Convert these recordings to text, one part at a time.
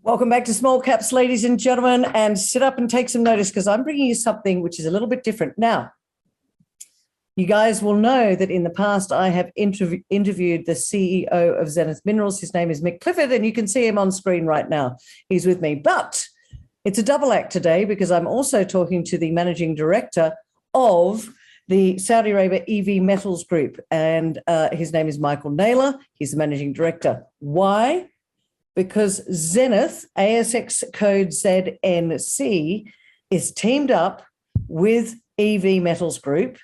Welcome back to Small Caps, ladies and gentlemen, and sit up and take some notice because I'm bringing you something which is a little bit different. Now, you guys will know that in the past I have interviewed the CEO of Zenith Minerals. His name is Mick Clifford, and you can see him on screen right now. He's with me. But it's a double act today because I'm also talking to the managing director of the Saudi Arabia EV Metals Group, and his name is Michael Naylor. He's the managing director. Why? Because Zenith, ASX code ZNC, is teamed up with EV Metals Group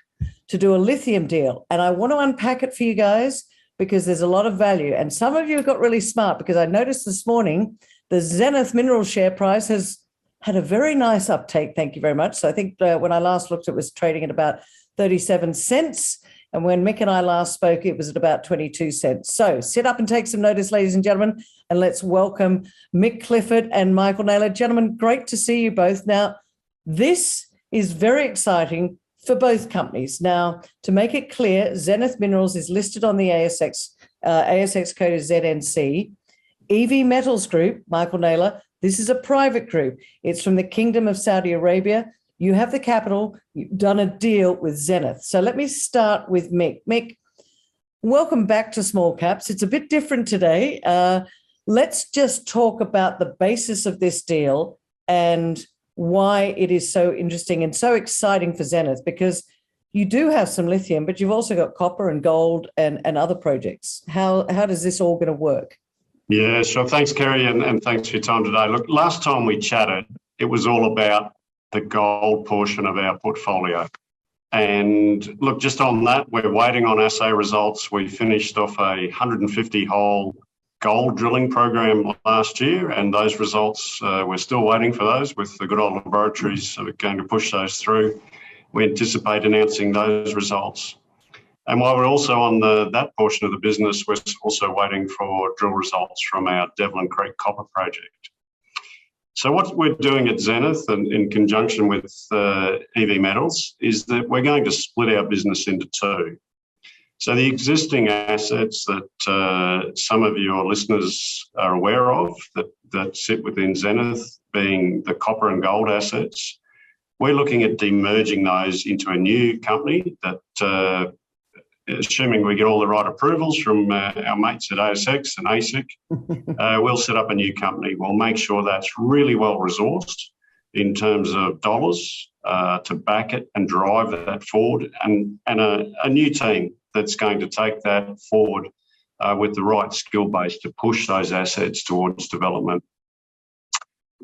to do a lithium deal. And I want to unpack it for you guys because there's a lot of value. And some of you have got really smart because I noticed this morning the Zenith Minerals share price has had a very nice uptake. Thank you very much. So I think when I last looked, it was trading at about 37 cents. And when Mick and I last spoke, it was at about 22 cents. So sit up and take some notice, ladies and gentlemen, and let's welcome Mick Clifford and Michael Naylor. Gentlemen, great to see you both. Now, this is very exciting for both companies. Now, to make it clear, Zenith Minerals is listed on the ASX. ASX code is ZNC. EV Metals Group, Michael Naylor, this is a private group. It's from the Kingdom of Saudi Arabia. You have the capital, you've done a deal with Zenith. So let me start with Mick. Mick, welcome back to Small Caps. It's a bit different today. Let's just talk about the basis of this deal and why it is so interesting and so exciting for Zenith, because you do have some lithium, but you've also got copper and gold and other projects. How does this all going to work? Yeah, sure. Thanks, Kerry, and thanks for your time today. Look, last time we chatted, it was all about the gold portion of our portfolio. And look, just on that, we're waiting on assay results. We finished off a 150-hole gold drilling program last year, and those results, we're still waiting for those with the good old laboratories. So we're going to push those through. We anticipate announcing those results. And while we're also on that portion of the business, we're also waiting for drill results from our Devlin Creek copper project. So what we're doing at Zenith and in conjunction with EV Metals is that we're going to split our business into two. So the existing assets that some of your listeners are aware of that sit within Zenith, being the copper and gold assets, we're looking at demerging those into a new company that, assuming we get all the right approvals from our mates at ASX and ASIC, we'll set up a new company. We'll make sure that's really well resourced in terms of dollars to back it and drive that forward, and a new team that's going to take that forward with the right skill base to push those assets towards development.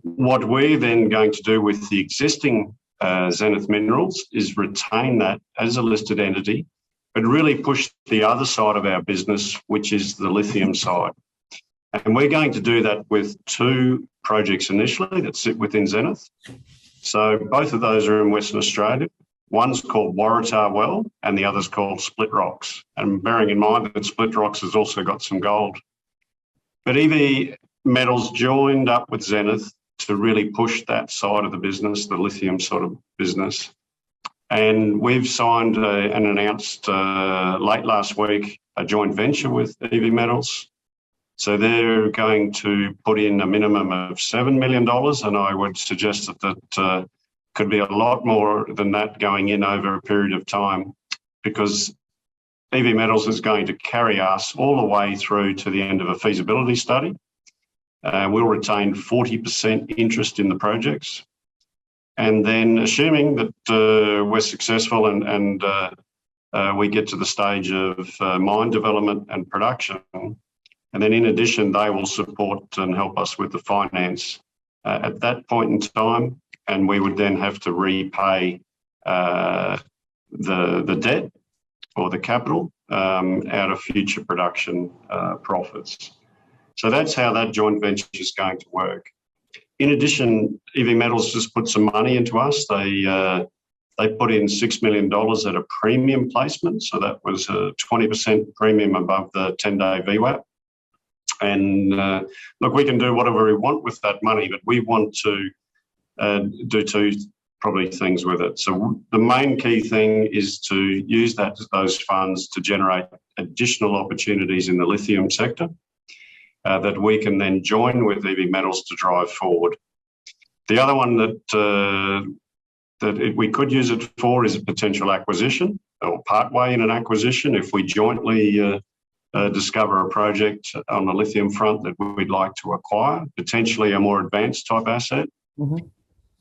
What we're then going to do with the existing Zenith Minerals is retain that as a listed entity, but really push the other side of our business, which is the lithium side. And we're going to do that with two projects initially that sit within Zenith. So both of those are in Western Australia. One's called Waratah Well, and the other's called Split Rocks. And bearing in mind that Split Rocks has also got some gold. But EV Metals joined up with Zenith to really push that side of the business, the lithium sort of business. And we've signed and announced late last week a joint venture with EV Metals. So they're going to put in a minimum of $7 million, and I would suggest that could be a lot more than that going in over a period of time, because EV Metals is going to carry us all the way through to the end of a feasibility study. We'll retain 40% interest in the projects. And then assuming that we're successful and we get to the stage of mine development and production, and then in addition, they will support and help us with the finance at that point in time, and we would then have to repay the debt or the capital out of future production profits. So that's how that joint venture is going to work. In addition, EV Metals just put some money into us. They put in $6 million at a premium placement, so that was a 20% premium above the 10-day VWAP. And look, we can do whatever we want with that money, but we want to do two probably things with it. So the main key thing is to use those funds to generate additional opportunities in the lithium sector. that we can then join with EV Metals to drive forward. The other one that we could use it for is a potential acquisition or partway in an acquisition if we jointly discover a project on the lithium front that we'd like to acquire, potentially a more advanced type asset. Mm-hmm.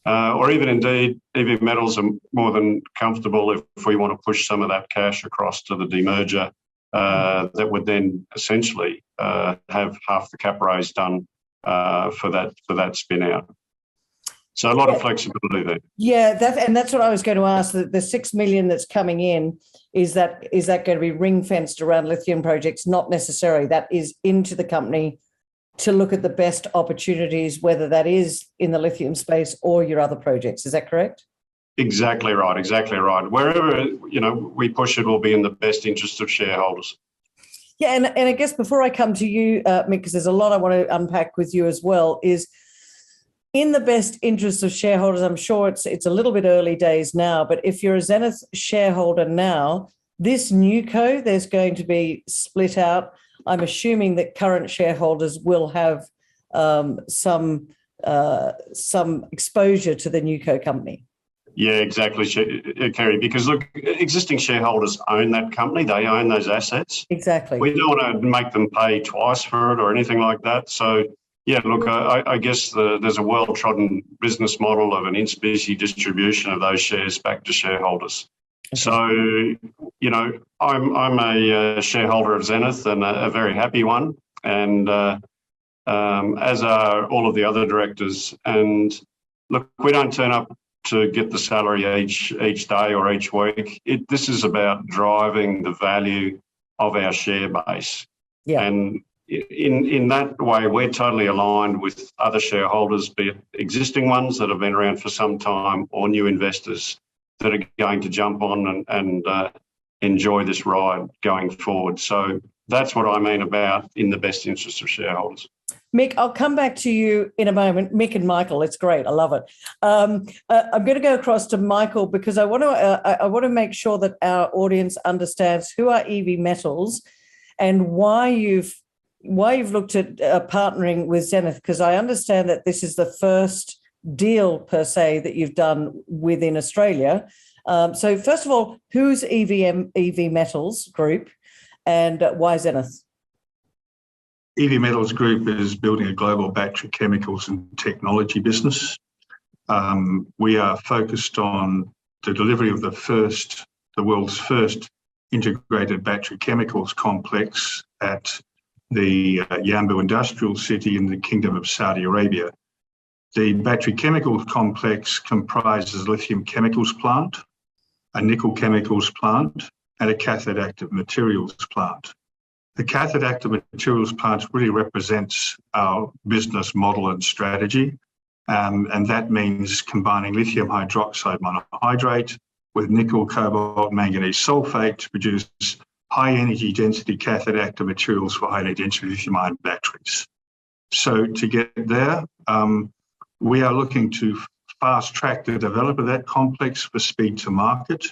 Or even indeed, EV Metals are more than comfortable if we want to push some of that cash across to the demerger that would then essentially have half the cap raise done for that spin out. So a lot of flexibility there. Yeah, that's what I was going to ask. The 6 million that's coming in, is that going to be ring fenced around lithium projects? Not necessarily. That is into the company to look at the best opportunities, whether that is in the lithium space or your other projects. Is that correct? Exactly right. Exactly right. Wherever we push, it will be in the best interest of shareholders. Yeah, and I guess before I come to you, Mick, because there's a lot I want to unpack with you as well, is in the best interest of shareholders. I'm sure it's a little bit early days now, but if you're a Zenith shareholder now, this new co, there's going to be split out. I'm assuming that current shareholders will have some exposure to the new co company. Yeah, exactly, Kerry, because look, existing shareholders own that company. They own those assets. Exactly. We don't want to make them pay twice for it or anything like that. So, yeah, look, I guess there's a well-trodden business model of an in-specie distribution of those shares back to shareholders. Okay. So, I'm a shareholder of Zenith and a very happy one, and as are all of the other directors. And look, we don't turn up to get the salary each day or each week. This is about driving the value of our share base. Yeah. And in that way, we're totally aligned with other shareholders, be it existing ones that have been around for some time or new investors that are going to jump on and enjoy this ride going forward. So that's what I mean about in the best interest of shareholders. Mick, I'll come back to you in a moment. Mick and Michael, it's great. I love it. I'm going to go across to Michael because I want to make sure that our audience understands who are EV Metals and why you've looked at partnering with Zenith, because I understand that this is the first deal per se that you've done within Australia. So first of all, who's EV Metals Group and why Zenith? EV Metals Group is building a global battery chemicals and technology business. We are focused on the delivery of the world's first integrated battery chemicals complex at the Yanbu Industrial City in the Kingdom of Saudi Arabia. The battery chemicals complex comprises a lithium chemicals plant, a nickel chemicals plant, and a cathode active materials plant. The cathode active materials plant really represents our business model and strategy, and that means combining lithium hydroxide monohydrate with nickel, cobalt, manganese sulfate to produce high energy density cathode active materials for high density lithium-ion batteries. So to get there, we are looking to fast track the development of that complex for speed to market.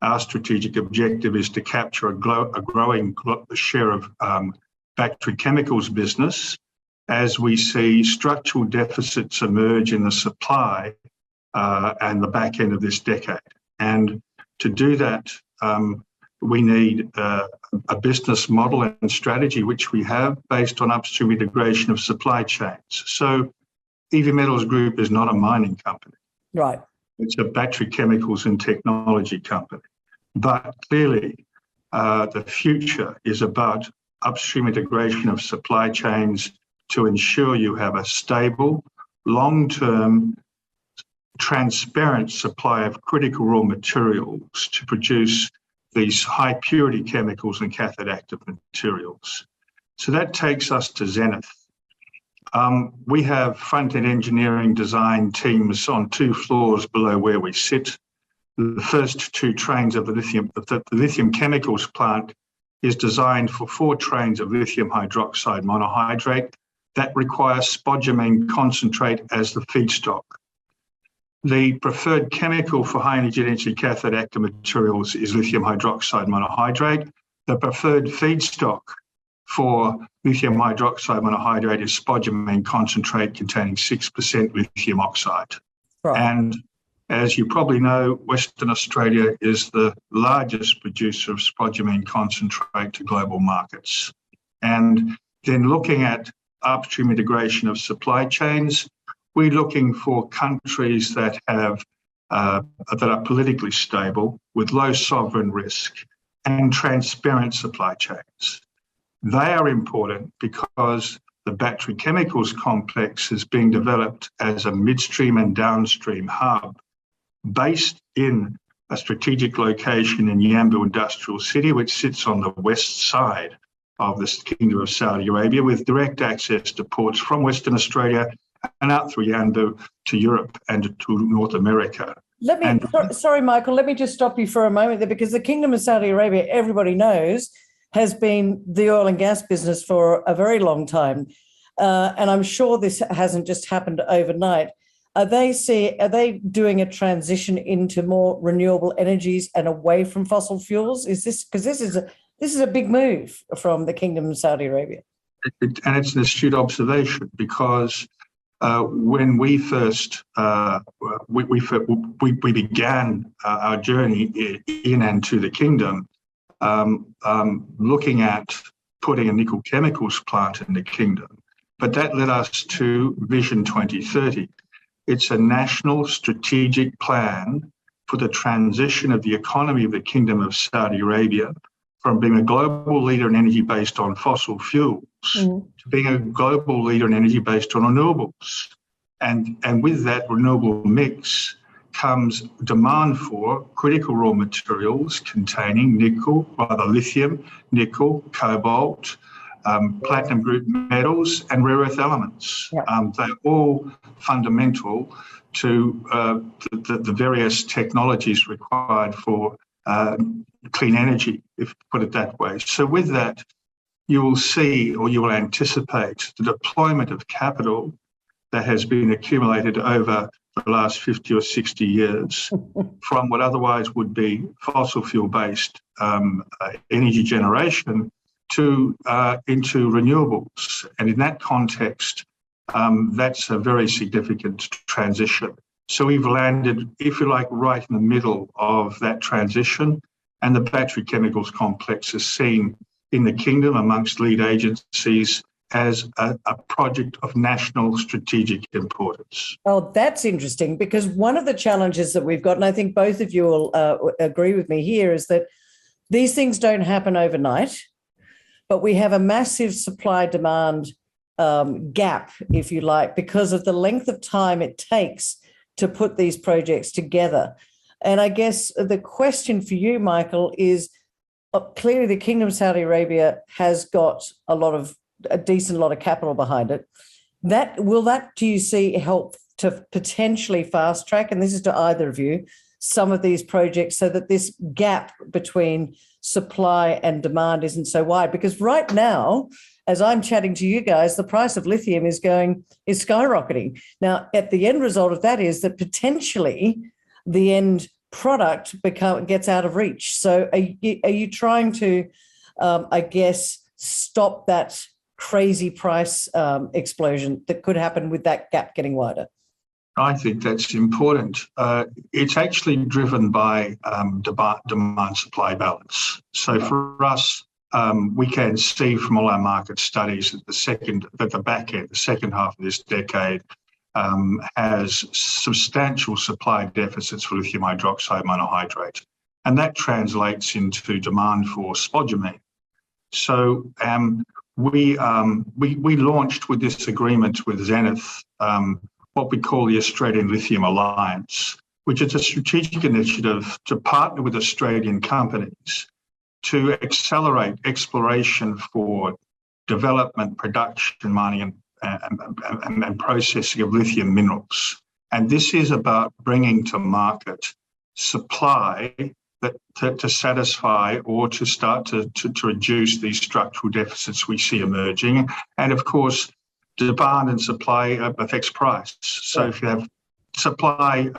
Our strategic objective is to capture a growing share of battery chemicals business as we see structural deficits emerge in the supply and the back end of this decade. And to do that, we need a business model and strategy, which we have based on upstream integration of supply chains. So EV Metals Group is not a mining company. Right. It's a battery chemicals and technology company. But clearly, the future is about upstream integration of supply chains to ensure you have a stable, long-term, transparent supply of critical raw materials to produce these high purity chemicals and cathode active materials. So that takes us to Zenith. We have front-end engineering design teams on 2 floors below where we sit. The first 2 trains of the lithium chemicals plant is designed for 4 trains of lithium hydroxide monohydrate that require spodumene concentrate as the feedstock. The preferred chemical for high energy density cathode active materials is lithium hydroxide monohydrate. The preferred feedstock for lithium hydroxide monohydrate is spodumene concentrate containing 6% lithium oxide. Right. And as you probably know, Western Australia is the largest producer of spodumene concentrate to global markets. And then looking at upstream integration of supply chains, we're looking for countries that have that are politically stable with low sovereign risk and transparent supply chains. They are important because the battery chemicals complex is being developed as a midstream and downstream hub based in a strategic location in Yanbu Industrial City, which sits on the west side of the Kingdom of Saudi Arabia, with direct access to ports from Western Australia and out through Yanbu to Europe and to North America. Sorry, Michael, let me just stop you for a moment there, because the Kingdom of Saudi Arabia, everybody knows, has been the oil and gas business for a very long time. And I'm sure this hasn't just happened overnight. Are they doing a transition into more renewable energies and away from fossil fuels? Is this because this is a big move from the Kingdom of Saudi Arabia? And it's an astute observation, because when we first we began our journey in and to the kingdom, looking at putting a nickel chemicals plant in the kingdom, but that led us to Vision 2030. It's a national strategic plan for the transition of the economy of the Kingdom of Saudi Arabia from being a global leader in energy based on fossil fuels to being a global leader in energy based on renewables. And with that renewable mix comes demand for critical raw materials containing lithium, nickel, cobalt, platinum group metals, and rare earth elements. Yeah. They're all fundamental to the various technologies required for clean energy, if you put it that way. So with that, you will see, or you will anticipate, the deployment of capital that has been accumulated over the last 50 or 60 years from what otherwise would be fossil fuel-based energy generation to into renewables. And in that context, that's a very significant transition. So we've landed, if you like, right in the middle of that transition, and the battery chemicals complex is seen in the kingdom amongst lead agencies as a project of national strategic importance. Oh, that's interesting, because one of the challenges that we've got, and I think both of you will agree with me here, is that these things don't happen overnight, but we have a massive supply-demand gap, if you like, because of the length of time it takes to put these projects together. And I guess the question for you, Michael, is clearly the Kingdom of Saudi Arabia has got a decent lot of capital behind it. Will that, do you see, help to potentially fast track, and this is to either of you, some of these projects so that this gap between supply and demand isn't so wide? Because right now, as I'm chatting to you guys, the price of lithium is skyrocketing. Now, at the end result of that is that potentially the end product gets out of reach. So are you trying to, I guess, stop that crazy price explosion that could happen with that gap getting wider? I think that's important. It's actually driven by demand-supply balance. So for us, we can see from all our market studies that the back end, the second half of this decade, has substantial supply deficits for lithium hydroxide monohydrate, and that translates into demand for spodumene. So we launched with this agreement with Zenith what we call the Australian Lithium Alliance, which is a strategic initiative to partner with Australian companies to accelerate exploration for development, production, mining, and processing of lithium minerals. And this is about bringing to market supply that to satisfy or to start to reduce these structural deficits we see emerging. And of course, demand and supply affects price. So if you have supply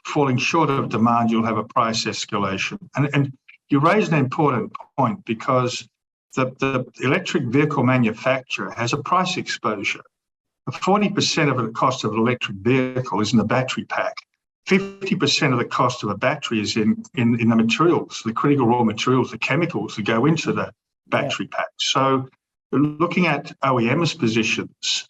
falling short of demand, you'll have a price escalation. And you raise an important point, because the electric vehicle manufacturer has a price exposure. 40% of the cost of an electric vehicle is in the battery pack. 50% of the cost of a battery is in the materials, the critical raw materials, the chemicals that go into the battery pack. So looking at OEM's positions,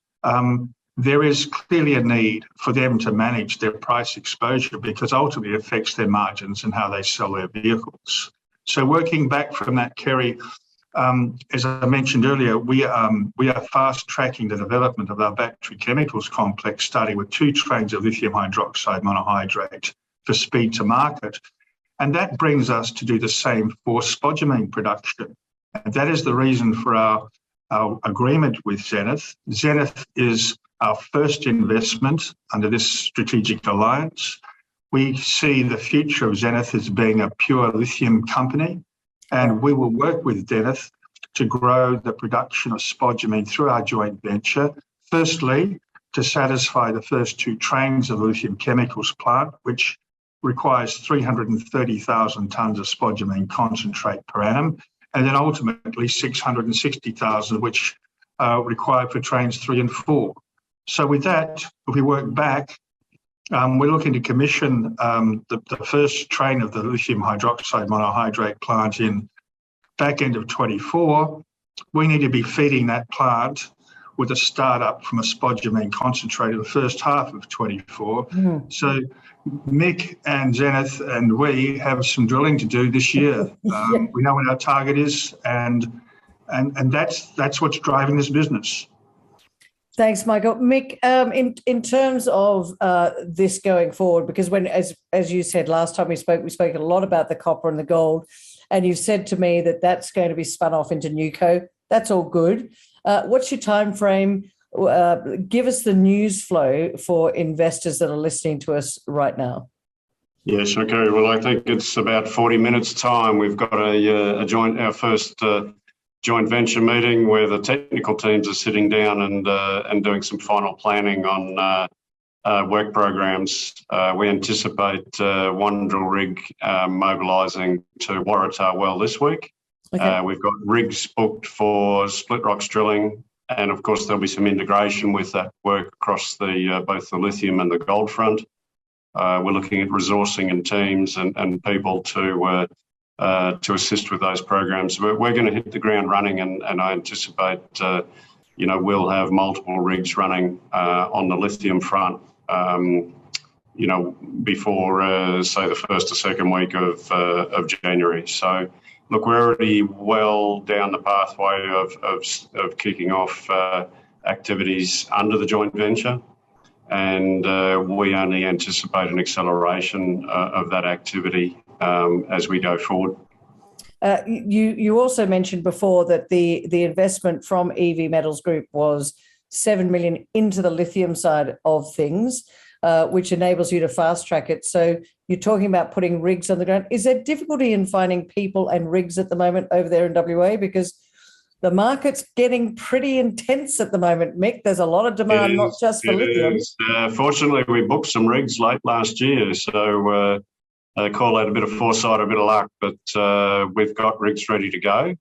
there is clearly a need for them to manage their price exposure because ultimately it affects their margins and how they sell their vehicles. So working back from that, Kerry, as I mentioned earlier, we are fast-tracking the development of our battery chemicals complex, starting with 2 trains of lithium hydroxide monohydrate for speed to market. And that brings us to do the same for spodumene production. And that is the reason for our agreement with Zenith. Zenith is our first investment under this strategic alliance. We see the future of Zenith as being a pure lithium company, and we will work with Zenith to grow the production of spodumene through our joint venture. Firstly, to satisfy the first 2 trains of the lithium chemicals plant, which requires 330,000 tonnes of spodumene concentrate per annum, and then ultimately 660,000, which are required for trains 3 and 4. So with that, if we work back, we're looking to commission the first train of the lithium hydroxide monohydrate plant in back end of 24. We need to be feeding that plant with a startup from a spodumene concentrate in the first half of 24. So Mick and Zenith and we have some drilling to do this year. We know what our target is, and that's what's driving this business. Thanks, Michael. Mick, in terms of this going forward, because as you said last time we spoke a lot about the copper and the gold, and you've said to me that that's going to be spun off into Newco. That's all good. What's your time frame? Give us the news flow for investors that are listening to us right now. Yes, okay. Well, I think it's about 40 minutes time. We've got our first joint venture meeting where the technical teams are sitting down and doing some final planning on work programs. We anticipate 1 drill rig mobilising to Waratah well this week. Okay. We've got rigs booked for split rocks drilling, and of course there'll be some integration with that work across both the lithium and the gold front. We're looking at resourcing and teams and people to assist with those programs. We're going to hit the ground running, and I anticipate, we'll have multiple rigs running on the lithium front, before, say, the first or second week of January. So, look, we're already well down the pathway of kicking off activities under the joint venture, and we only anticipate an acceleration of that activity as we go forward. You also mentioned before that the investment from EV Metals Group was 7 million into the lithium side of things, which enables you to fast track it. So you're talking about putting rigs on the ground. Is there difficulty in finding people and rigs at the moment over there in WA? Because the market's getting pretty intense at the moment, Mick. There's a lot of demand, not just for lithium. Fortunately, we booked some rigs late last year, so I call that a bit of foresight, a bit of luck, but we've got rigs ready to go.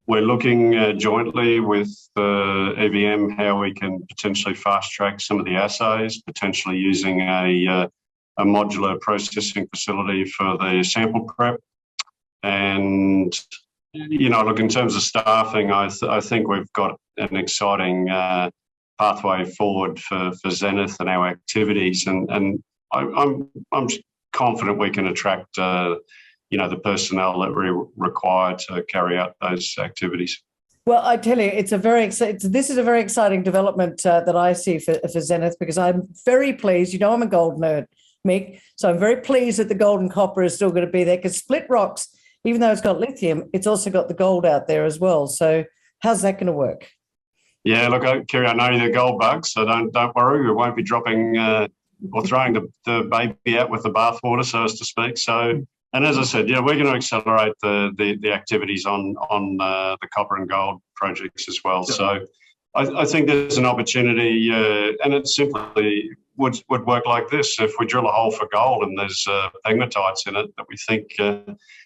We're looking jointly with EVM how we can potentially fast track some of the assays, potentially using a modular processing facility for the sample prep. And, look, in terms of staffing, I think we've got an exciting pathway forward for Zenith and our activities. And I'm confident we can attract the personnel that we require to carry out those activities. Well, I tell you, this is a very exciting development that I see for Zenith, because I'm very pleased. I'm a gold nerd, Mick, so I'm very pleased that the gold and copper is still going to be there, because split rocks, even though it's got lithium, it's also got the gold out there as well. So how's that going to work? Yeah, look, Kerry, I know you're the gold bug, so don't worry. We won't be dropping or throwing the baby out with the bathwater, so as to speak. So, and as I said, we're going to accelerate the activities on the copper and gold projects as well. So I think there's an opportunity, and it's simply would work like this. If we drill a hole for gold and there's pegmatites in it that we think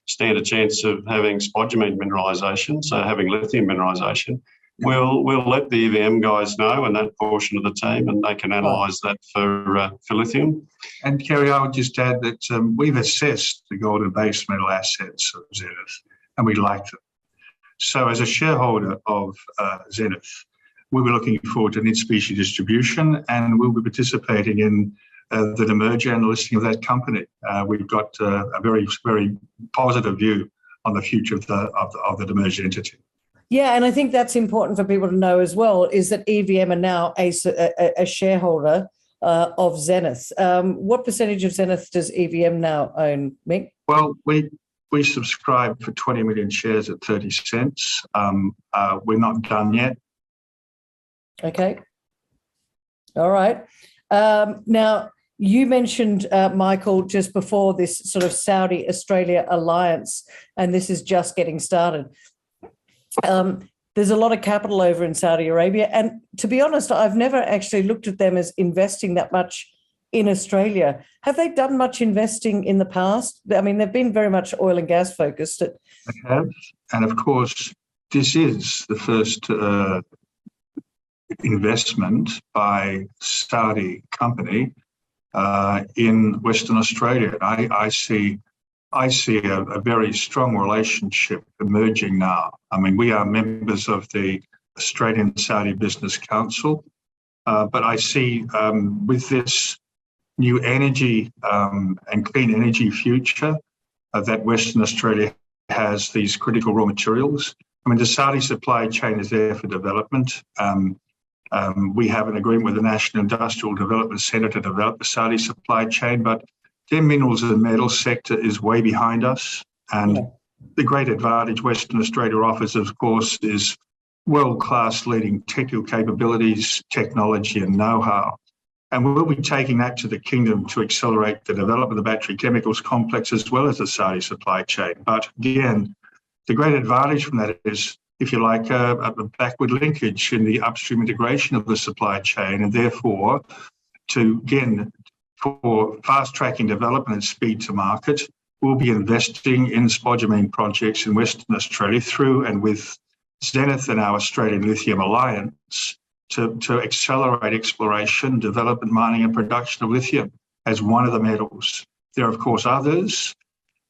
stand a chance of having spodumene mineralisation, so having lithium mineralisation, we'll let the EVM guys know and that portion of the team, and they can analyse that for lithium. And Kerry, I would just add that we've assessed the gold and base metal assets of Zenith, and we like them. So as a shareholder of Zenith, we were looking forward to an in-specie distribution, and we'll be participating in the demerger and the listing of that company. We've got a very, very positive view on the future of the demerged entity. Yeah, and I think that's important for people to know as well, is that EVM are now a shareholder of Zenith. What percentage of Zenith does EVM now own, Mick? Well, we subscribed for 20 million shares at 30 cents. We're not done yet. Okay. All right. Now, you mentioned, Michael, just before this sort of Saudi-Australia alliance, and this is just getting started. There's a lot of capital over in Saudi Arabia. And to be honest, I've never actually looked at them as investing that much in Australia. Have they done much investing in the past? I mean, they've been very much oil and gas focused. They have. And of course, this is the first investment by Saudi company in Western Australia. I see a very strong relationship emerging now. I mean, we are members of the Australian Saudi Business Council, but I see with this new energy and clean energy future that Western Australia has these critical raw materials. I mean, the Saudi supply chain is there for development. We have an agreement with the National Industrial Development Centre to develop the Saudi supply chain, but their minerals and metals sector is way behind us. And the great advantage Western Australia offers, of course, is world-class leading technical capabilities, technology and know-how. And we'll be taking that to the kingdom to accelerate the development of the battery chemicals complex as well as the Saudi supply chain. But again, the great advantage from that is, if you like, a backward linkage in the upstream integration of the supply chain, and therefore, for fast-tracking development and speed to market, we'll be investing in spodumene projects in Western Australia through and with Zenith and our Australian Lithium Alliance to accelerate exploration, development, mining and production of lithium as one of the metals. There are, of course, others.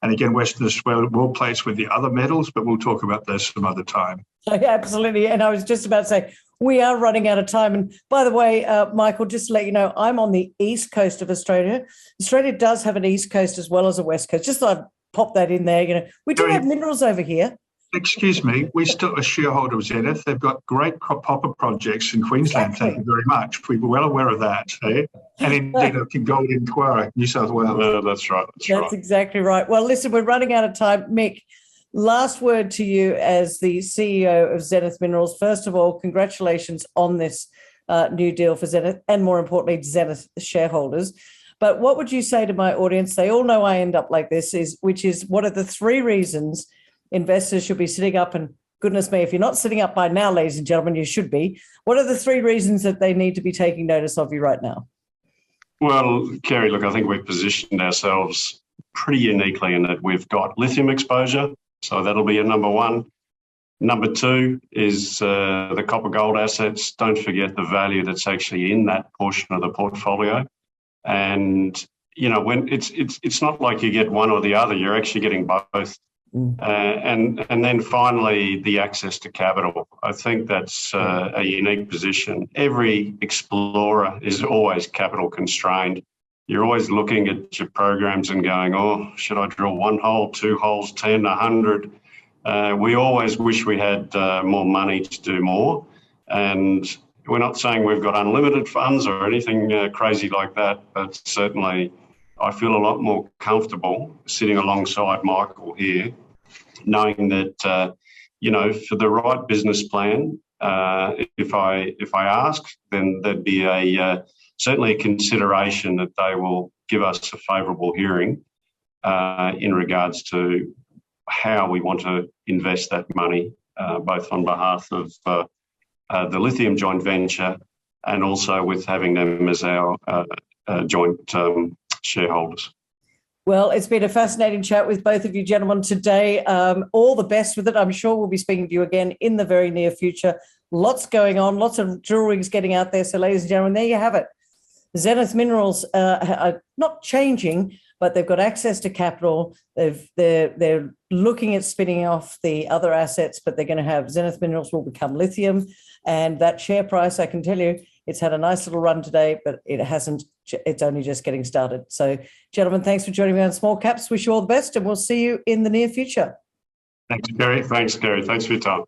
And again, Western Australia will place with the other metals, but we'll talk about those some other time. Yeah, absolutely. And I was just about to say, we are running out of time. And by the way, Michael, just to let you know, I'm on the east coast of Australia. Australia does have an east coast as well as a west coast. Just thought I'd pop that in there. You know, we do have minerals over here. Excuse me, we're still a shareholder of Zenith. They've got great copper projects in Queensland. Exactly. Thank you very much. We were well aware of that. Eh? And indeed, gold in Quora, New South Wales. That's right. That's exactly right. Well, listen, we're running out of time. Mick, last word to you as the CEO of Zenith Minerals. First of all, congratulations on this new deal for Zenith and, more importantly, Zenith shareholders. But what would you say to my audience? They all know I end up like this, which is what are the 3 reasons investors should be sitting up? And goodness me, if you're not sitting up by now, ladies and gentlemen, you should be. What are the 3 reasons that they need to be taking notice of you right now? Well, Kerry, look, I think we've positioned ourselves pretty uniquely in that we've got lithium exposure. So that'll be a number 1. Number 2 is the copper gold assets. Don't forget the value that's actually in that portion of the portfolio. And, you know, when it's not like you get one or the other, you're actually getting both. And then finally, the access to capital. I think that's a unique position. Every explorer is always capital constrained. You're always looking at your programs and going, oh, should I drill 1 hole, 2 holes, 10, 100? We always wish we had more money to do more. And we're not saying we've got unlimited funds or anything crazy like that, but certainly I feel a lot more comfortable sitting alongside Michael here, knowing that, you know, for the right business plan, if I ask, then there'd be certainly a consideration that they will give us a favourable hearing in regards to how we want to invest that money, both on behalf of the lithium joint venture and also with having them as our joint shareholders. Well, it's been a fascinating chat with both of you gentlemen today. All the best with it. I'm sure we'll be speaking to you again in the very near future. Lots going on, lots of drill rigs getting out there. So, ladies and gentlemen, there you have it. Zenith Minerals are not changing, but they've got access to capital. They're looking at spinning off the other assets, but they're going to have Zenith Minerals will become lithium. And that share price, I can tell you, it's had a nice little run today, but it's only just getting started. So, gentlemen, thanks for joining me on Small Caps. Wish you all the best, and we'll see you in the near future. Thanks, Kerry. Thanks, Kerry. Thanks for your time.